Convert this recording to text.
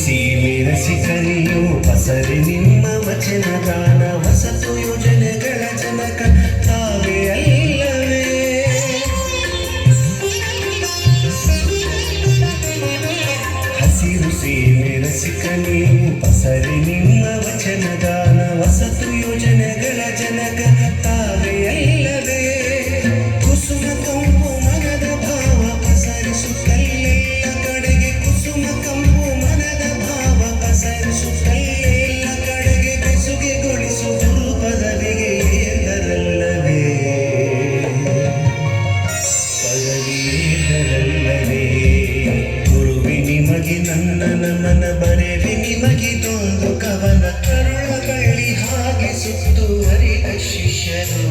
ಸೀಮೆ ರಸಿಕನಿಯು ಪಸರಿ ನಿಮ್ಮ ವಚನಗಾನ ವಸತು ಯೋಜನೆಗಳ ಜನಕ ತಾವೇ ಅಲ್ಲವೇ. ಹಸಿರು ಸೀಮೆ ರಸಿಕನಿಯು ಪಸರಿ ನಿಮ್ಮ ವಚನಗಾನ ವಸತು ಯೋಜನೆಗಳ ಜನಕ ತಾವೇ ಅಲ್ಲವೇ. ಕುಸುಮ ಕಂಪು ಮನದ ಭಾವ ಪಸರಿಸುತ್ತಲ್ಲೆಲ್ಲ ಕಡೆಗೆ ಕುಸುಮ ಕಂಪು ಮನದ ಭಾವ ಪಸರಿಸುತ್ತಲ್ಲೆಲ್ಲ ಕಡೆಗೆ ಬೆಸುಗೆಗೊಳಿಸು ಗುರು ಪದವಿಗೆ ಏರಲ್ಲವೇ. ಪದವಿ ಏರಲ್ಲವೇ. ಗುರುವಿ ನಿಮಗೆ ನನ್ನ ನಮನ ಬರೆವಿ ನಿಮಗಿದೊಂದು ಕವನ ಕರುಳ ಬಳ್ಳಿ ಹಾಗೆ ಸುತ್ತುವರಿದ ಶಿಷ್ಯರು.